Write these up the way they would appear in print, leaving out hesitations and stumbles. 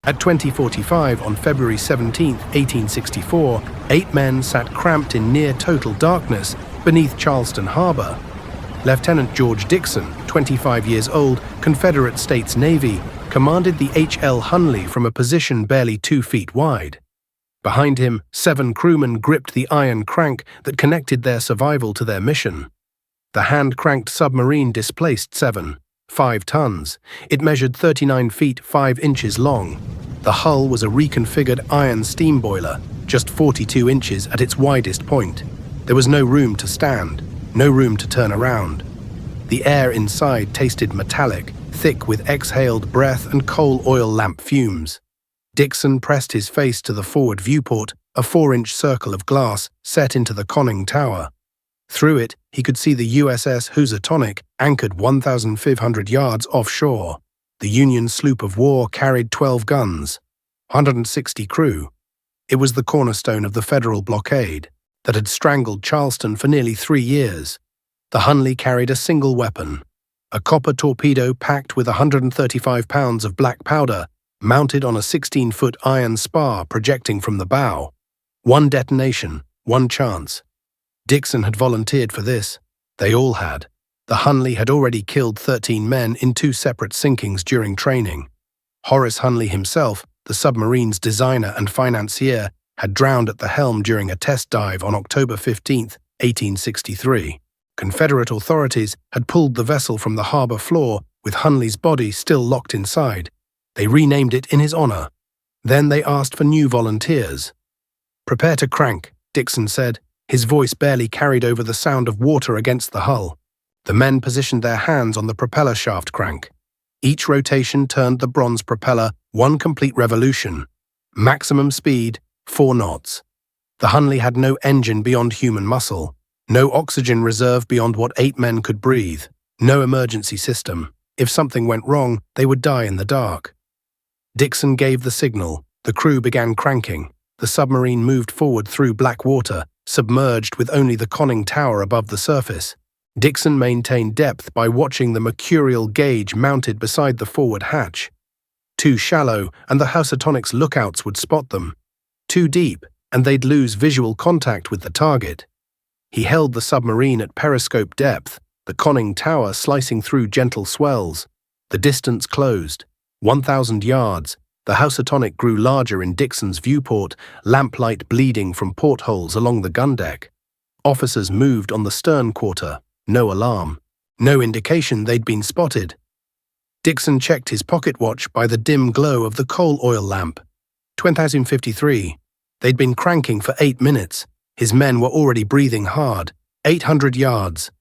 At 20:45 on February 17, 1864, 8 men sat cramped in near-total darkness beneath Charleston Harbor. Lieutenant George Dixon, 25 years old, Confederate States Navy, commanded the H.L. Hunley from a position barely 2 feet wide. Behind him, 7 crewmen gripped the iron crank that connected their survival to their mission. The hand-cranked submarine displaced 5 tons. It measured 39 feet 5 inches long. The hull was a reconfigured iron steam boiler, just 42 inches at its widest point. There was no room to stand, no room to turn around. The air inside tasted metallic, thick with exhaled breath and coal oil lamp fumes. Dixon pressed his face to the forward viewport, a 4-inch circle of glass set into the conning tower. Through it, he could see the USS Housatonic anchored 1,500 yards offshore. The Union sloop of war carried 12 guns, 160 crew. It was the cornerstone of the Federal blockade that had strangled Charleston for nearly 3 years. The Hunley carried a single weapon, a copper torpedo packed with 135 pounds of black powder, mounted on a 16-foot iron spar projecting from the bow. One detonation, one chance. Dixon had volunteered for this. They all had. The Hunley had already killed 13 men in 2 separate sinkings during training. Horace Hunley himself, the submarine's designer and financier, had drowned at the helm during a test dive on October 15, 1863. Confederate authorities had pulled the vessel from the harbor floor with Hunley's body still locked inside. They renamed it in his honor. Then they asked for new volunteers. "Prepare to crank," Dixon said. His voice barely carried over the sound of water against the hull. The men positioned their hands on the propeller shaft crank. Each rotation turned the bronze propeller 1 complete revolution. Maximum speed, 4 knots. The Hunley had no engine beyond human muscle, no oxygen reserve beyond what 8 men could breathe, no emergency system. If something went wrong, they would die in the dark. Dixon gave the signal. The crew began cranking. The submarine moved forward through black water, submerged with only the conning tower above the surface. Dixon maintained depth by watching the mercurial gauge mounted beside the forward hatch. Too shallow, and the Housatonic's lookouts would spot them. Too deep, and they'd lose visual contact with the target. He held the submarine at periscope depth, the conning tower slicing through gentle swells. The distance closed. 1,000 yards. The Housatonic grew larger in Dixon's viewport, lamplight bleeding from portholes along the gun deck. Officers moved on the stern quarter. No alarm. No indication they'd been spotted. Dixon checked his pocket watch by the dim glow of the coal oil lamp. 20:53. They'd been cranking for 8 minutes. His men were already breathing hard. 800 yards.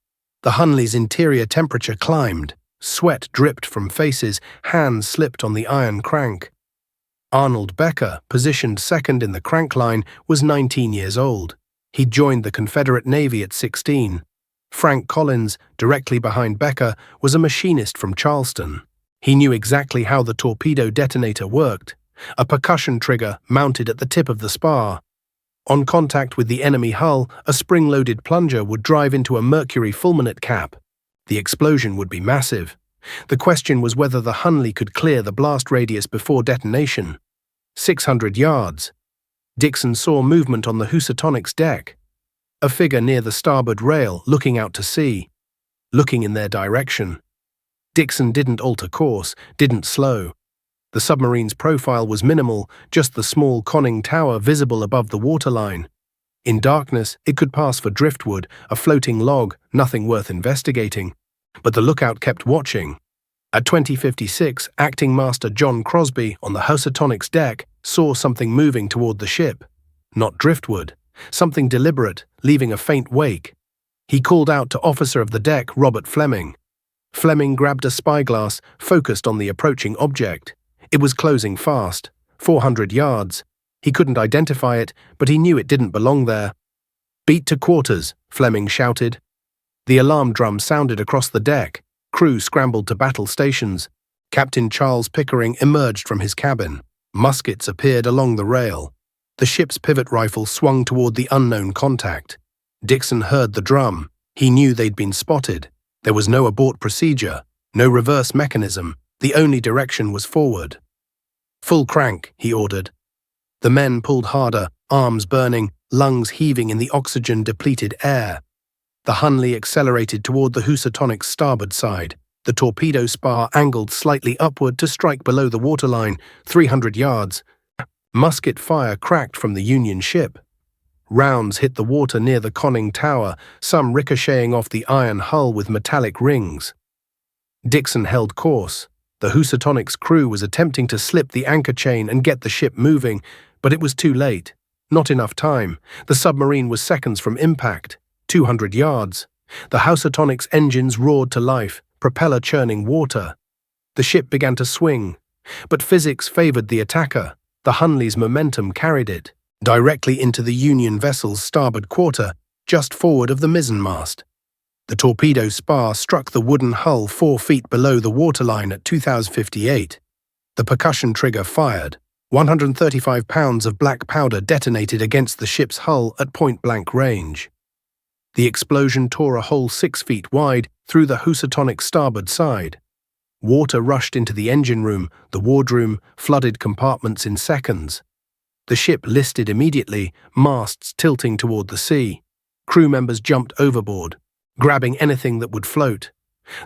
The Hunley's interior temperature climbed. Sweat dripped from faces, hands slipped on the iron crank. Arnold Becker, positioned second in the crank line, was 19 years old. He'd joined the Confederate Navy at 16. Frank Collins, directly behind Becker, was a machinist from Charleston. He knew exactly how the torpedo detonator worked, a percussion trigger mounted at the tip of the spar. On contact with the enemy hull, a spring-loaded plunger would drive into a mercury fulminate cap. The explosion would be massive. The question was whether the Hunley could clear the blast radius before detonation. 600 yards. Dixon saw movement on the Housatonic's deck. A figure near the starboard rail, looking out to sea, looking in their direction. Dixon didn't alter course, didn't slow. The submarine's profile was minimal, just the small conning tower visible above the waterline. In darkness, it could pass for driftwood, a floating log, nothing worth investigating. But the lookout kept watching. At 20:56, Acting Master John Crosby on the Housatonic's deck saw something moving toward the ship. Not driftwood, something deliberate, leaving a faint wake. He called out to officer of the deck, Robert Fleming. Fleming grabbed a spyglass, focused on the approaching object. It was closing fast, 400 yards. He couldn't identify it, but he knew it didn't belong there. "Beat to quarters," Fleming shouted. The alarm drum sounded across the deck. Crew scrambled to battle stations. Captain Charles Pickering emerged from his cabin. Muskets appeared along the rail. The ship's pivot rifle swung toward the unknown contact. Dixon heard the drum. He knew they'd been spotted. There was no abort procedure, no reverse mechanism. The only direction was forward. "Full crank," he ordered. The men pulled harder, arms burning, lungs heaving in the oxygen-depleted air. The Hunley accelerated toward the Housatonic's starboard side. The torpedo spar angled slightly upward to strike below the waterline, 300 yards. Musket fire cracked from the Union ship. Rounds hit the water near the conning tower, some ricocheting off the iron hull with metallic rings. Dixon held course. The Housatonic's crew was attempting to slip the anchor chain and get the ship moving, but it was too late. Not enough time. The submarine was seconds from impact, 200 yards. The Housatonic's engines roared to life, propeller churning water. The ship began to swing, but physics favored the attacker. The Hunley's momentum carried it directly into the Union vessel's starboard quarter, just forward of the mizzenmast. The torpedo spar struck the wooden hull 4 feet below the waterline at 2058. The percussion trigger fired. 135 pounds of black powder detonated against the ship's hull at point-blank range. The explosion tore a hole 6 feet wide through the Housatonic's starboard side. Water rushed into the engine room, the wardroom, flooded compartments in seconds. The ship listed immediately, masts tilting toward the sea. Crew members jumped overboard, grabbing anything that would float.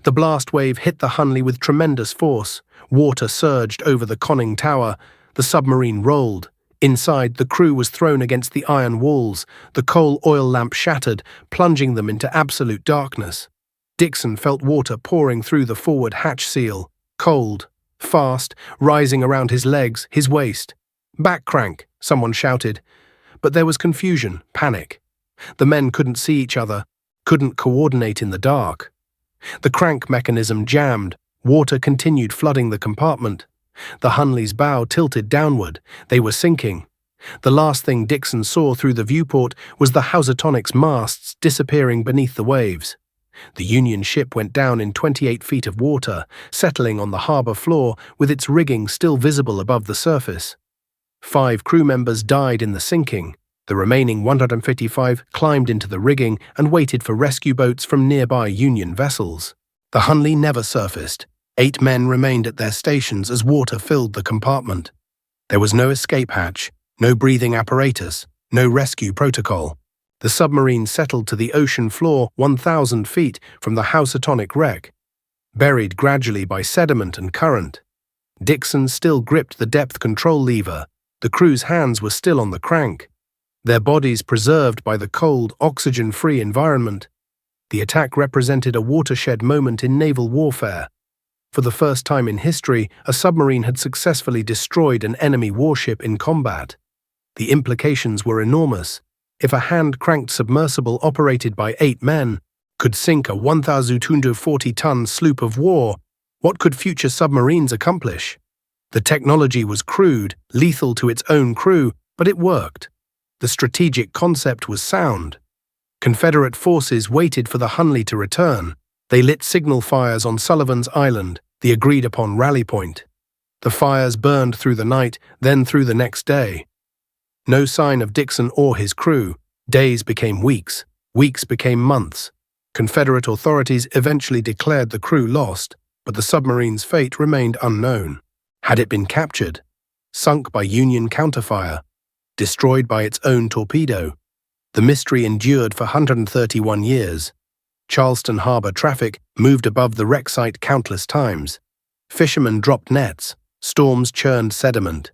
The blast wave hit the Hunley with tremendous force. Water surged over the conning tower. The submarine rolled. Inside, the crew was thrown against the iron walls. The coal oil lamp shattered, plunging them into absolute darkness. Dixon felt water pouring through the forward hatch seal. Cold, fast, rising around his legs, his waist. "Back crank," someone shouted. But there was confusion, panic. The men couldn't see each other, couldn't coordinate in the dark. The crank mechanism jammed. Water continued flooding the compartment. The Hunley's bow tilted downward. They were sinking. The last thing Dixon saw through the viewport was the Housatonic's masts disappearing beneath the waves. The Union ship went down in 28 feet of water, settling on the harbor floor with its rigging still visible above the surface. 5 crew members died in the sinking. The remaining 155 climbed into the rigging and waited for rescue boats from nearby Union vessels. The Hunley never surfaced. 8 men remained at their stations as water filled the compartment. There was no escape hatch, no breathing apparatus, no rescue protocol. The submarine settled to the ocean floor 1,000 feet from the Housatonic wreck, buried gradually by sediment and current. Dixon still gripped the depth control lever. The crew's hands were still on the crank, their bodies preserved by the cold, oxygen-free environment. The attack represented a watershed moment in naval warfare. For the first time in history, a submarine had successfully destroyed an enemy warship in combat. The implications were enormous. If a hand-cranked submersible operated by 8 men could sink a 1,240-ton sloop of war, what could future submarines accomplish? The technology was crude, lethal to its own crew, but it worked. The strategic concept was sound. Confederate forces waited for the Hunley to return. They lit signal fires on Sullivan's Island, the agreed-upon rally point. The fires burned through the night, then through the next day. No sign of Dixon or his crew. Days became weeks. Weeks became months. Confederate authorities eventually declared the crew lost, but the submarine's fate remained unknown. Had it been captured? Sunk by Union counterfire? Destroyed by its own torpedo? The mystery endured for 131 years. Charleston Harbor traffic moved above the wreck site countless times. Fishermen dropped nets. Storms churned sediment.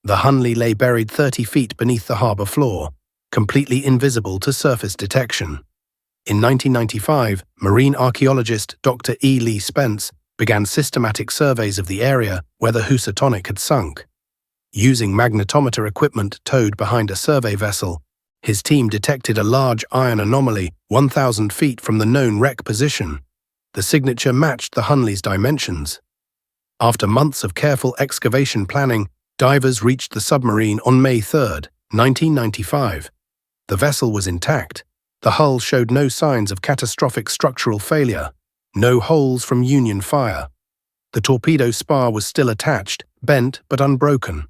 The Hunley lay buried 30 feet beneath the harbor floor, completely invisible to surface detection. In 1995, marine archaeologist Dr. E. Lee Spence began systematic surveys of the area where the Housatonic had sunk. Using magnetometer equipment towed behind a survey vessel, his team detected a large iron anomaly 1,000 feet from the known wreck position. The signature matched the Hunley's dimensions. After months of careful excavation planning, divers reached the submarine on May 3, 1995. The vessel was intact. The hull showed no signs of catastrophic structural failure, no holes from Union fire. The torpedo spar was still attached, bent but unbroken.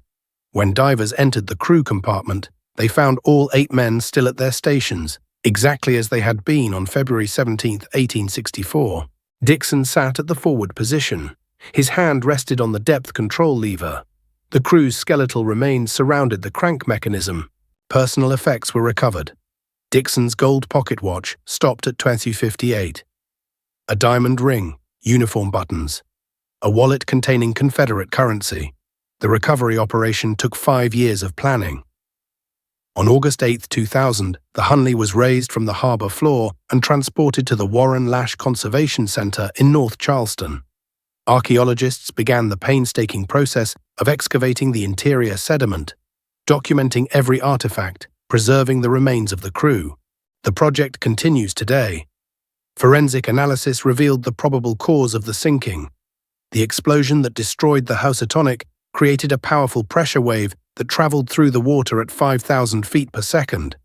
When divers entered the crew compartment, they found all 8 men still at their stations, exactly as they had been on February 17, 1864. Dixon sat at the forward position. His hand rested on the depth control lever. The crew's skeletal remains surrounded the crank mechanism. Personal effects were recovered. Dixon's gold pocket watch stopped at 2058. A diamond ring, uniform buttons. A wallet containing Confederate currency. The recovery operation took 5 years of planning. On August 8, 2000, the Hunley was raised from the harbor floor and transported to the Warren Lash Conservation Center in North Charleston. Archaeologists began the painstaking process of excavating the interior sediment, documenting every artifact, preserving the remains of the crew. The project continues today. Forensic analysis revealed the probable cause of the sinking. The explosion that destroyed the Housatonic created a powerful pressure wave that traveled through the water at 5,000 feet per second.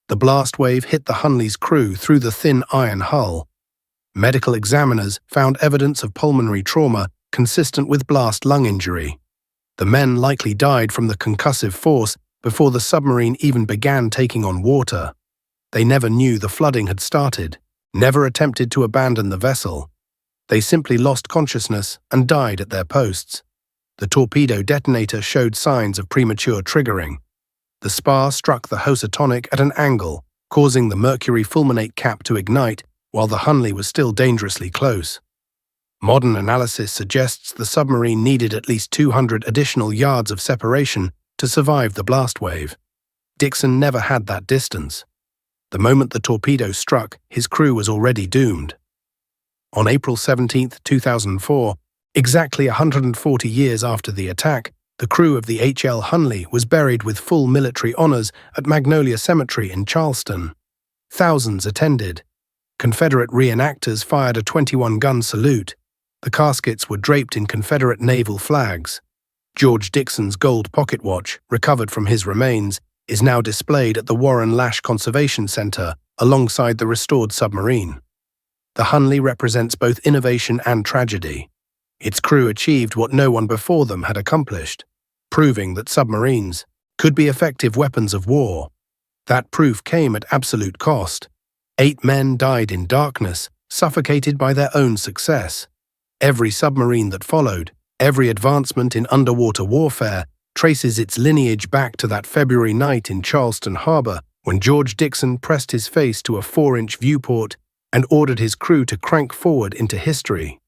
The blast wave hit the Hunley's crew through the thin iron hull. Medical examiners found evidence of pulmonary trauma consistent with blast lung injury. The men likely died from the concussive force before the submarine even began taking on water. They never knew the flooding had started, never attempted to abandon the vessel. They simply lost consciousness and died at their posts. The torpedo detonator showed signs of premature triggering. The spar struck the Housatonic at an angle, causing the mercury fulminate cap to ignite while the Hunley was still dangerously close. Modern analysis suggests the submarine needed at least 200 additional yards of separation to survive the blast wave. Dixon never had that distance. The moment the torpedo struck, his crew was already doomed. On April 17, 2004, exactly 140 years after the attack, the crew of the H.L. Hunley was buried with full military honors at Magnolia Cemetery in Charleston. Thousands attended. Confederate reenactors fired a 21-gun salute. The caskets were draped in Confederate naval flags. George Dixon's gold pocket watch, recovered from his remains, is now displayed at the Warren Lash Conservation Center alongside the restored submarine. The Hunley represents both innovation and tragedy. Its crew achieved what no one before them had accomplished, proving that submarines could be effective weapons of war. That proof came at absolute cost. 8 men died in darkness, suffocated by their own success. Every submarine that followed, every advancement in underwater warfare, traces its lineage back to that February night in Charleston Harbor when George Dixon pressed his face to a 4-inch viewport and ordered his crew to crank forward into history.